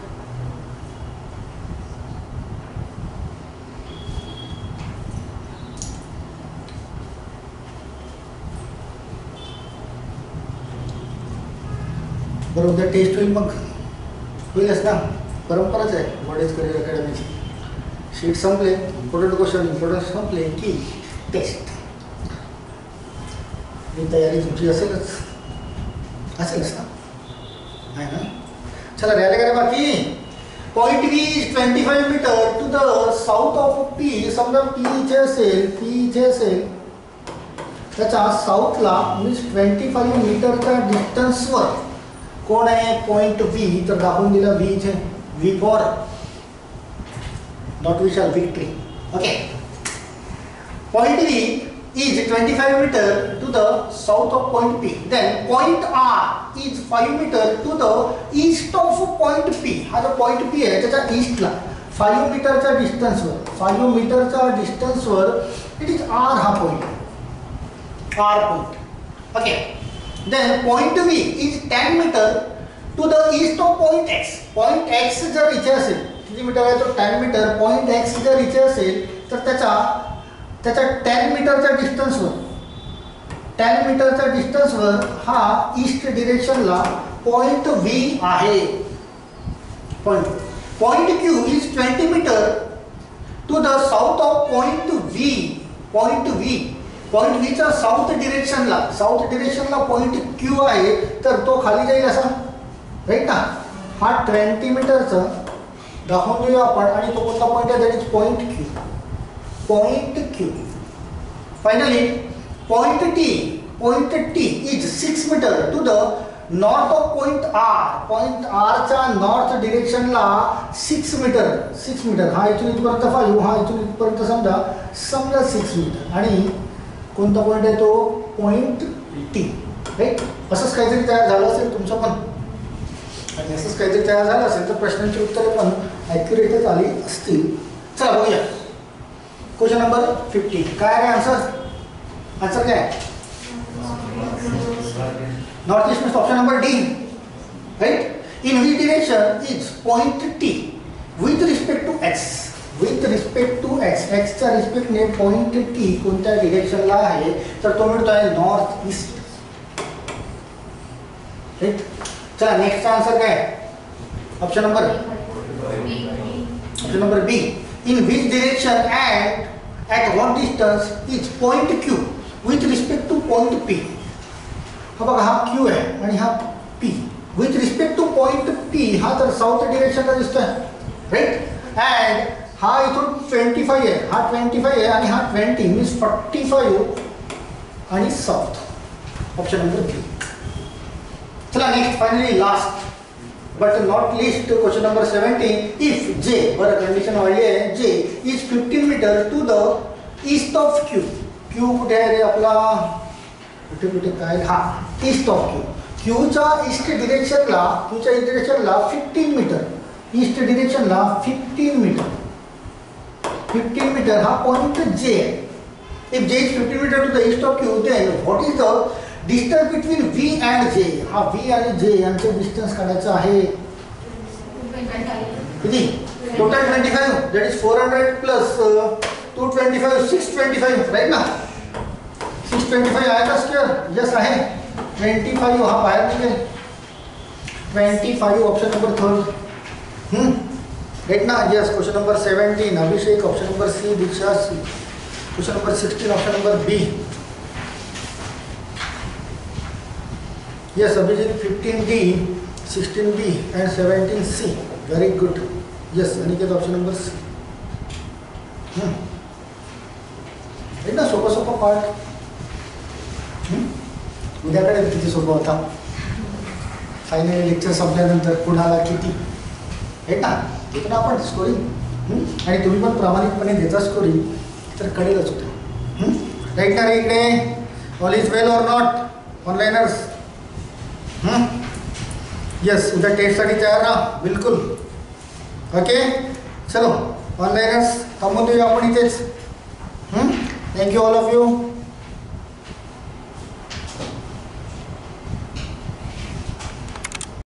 बरं उद्या टेस्ट होईल, मग होईलच ना, परंपराच आहे वडेज करिअर अकॅडमीची. शीट संपले, इम्पॉर्टंट क्वेश्चन इम्पॉर्टंट संपले की टेस्ट. ही तयारी तुमची असेलच ना, आहे ना. चला राहिले का रे बाकी. Point B is 25 metre to the south of P. समजा पी इथे असेल, त्याच्या साऊथला मीन्स 25 मीटरच्या डिस्टन्सवर कोण आहे पॉइंट बी, तर दाखवून दिला बी इथे, V for not Vishal, victory. Okay. Point V is 25 meter to the south of point P. Then point R is 5 meter to the east of point P. हा जो point P आहे त्याच्या ईस्टला 5 मीटरच्या डिस्टन्सवर 5 मीटरच्या डिस्टन्सवर इट इज R हा point. R point. Okay. Then point V is 10 meter to the east of point X. Point X जर इथे असेल, किती मीटर आहे तो 10 मीटर. पॉइंट X जर इथे असेल तर त्याच्या 10 मीटरच्या डिस्टन्सवर 10 मीटरच्या डिस्टन्सवर हा ईस्ट डिरेक्शनला पॉइंट V आहे. Point Q is 20 metre to the south of point V. Point V च्या साऊथ डिरेक्शनला पॉइंट Q आहे, तर तो खाली जाईल असा, राईट ना. हा 20 मीटरचा दाखवून देऊया आपण. आणि तो कोणता पॉइंट आहे? That is point Q. Finally point T is 6 metre to the north of point R. Point R च्या नॉर्थ डिरेक्शनला 6 मीटर. हा इथून इथपर्यंत 5, हा इथून इथपर्यंत समजा 6 मीटर. आणि कोणता पॉइंट आहे तो? Point T, right. असंच काहीतरी तयार झालं असेल तुमचं पण, आणि असंच काहीतरी तयार झालं असेल तर प्रश्नांची उत्तरे पण ॲक्युरेटच आली असतील. चला बघूया क्वेश्चन नंबर 15. काय आहे आन्सर काय? North east means option number D, right. In which direction is point T with respect to X. एक्सच्या रिस्पेक्टने पॉइंट T कोणत्या डिरेक्शनला आहे? तर तो मिळतो आहे नॉर्थ ईस्ट, राईट. चला नेक्स्ट आन्सर काय? Option number B. In which direction and at what distance is point Q with respect to point P. हा बघा, हा Q आहे आणि हा P. With respect to point P हा तर साऊथ डिरेक्शनला दिसतोय, राईट. अँड हा इथून 25 आहे, हा 25 आहे आणि हा 20 मीन्स 45 आणि साऊथ. Option number B. चला next, finally last but not least, question number 17. If J, बरं कंडिशन वाढली आहे, J is 15 metre to the east of Q. Q कुठे आहे रे आपला? कुठे काय? हा ईस्ट ऑफ Q. Qच्या ईस्ट डिरेक्शनला 15 मीटर. ईस्ट डिरेक्शनला 15 मीटर हा पॉइंट J आहे. If J is 15 metre to the east of Q, then what is the distance between V and J? हा V आणि J यांचे डिस्टन्स काढायचं आहे. किती? Total 25, that is 400 plus 225, 625, right ना. 625 आहे का स्क्वेअर? यस आहे. 25 हा बाहेर निघेल. 25 ऑप्शन नंबर 3, राईट ना. Yes. Question number 17 Abhishek. Option number C Diksha C. Question number 16 option number B. Yes Abhijit. 15D, 16B and 17C. Very good. Yes Aniket. Option number C. Right ना. सोपा पार्ट. उद्याकडे किती सोपा होता. फायनली लेक्चर संपल्यानंतर कुणाला किती, राईट ना. देतो ना आपण स्कोरिंग, आणि तुम्ही पण प्रामाणिकपणे देता स्कोरिंग तर कळेलच होतं, राईट ना रे. इकडे all is well or not onliners? Yes. उद्या टेस्टसाठी तयार राहा बिलकुल. ओके चलो ऑनलाईनर्स थांबून देऊया आपण इथेच. Thank you all of you.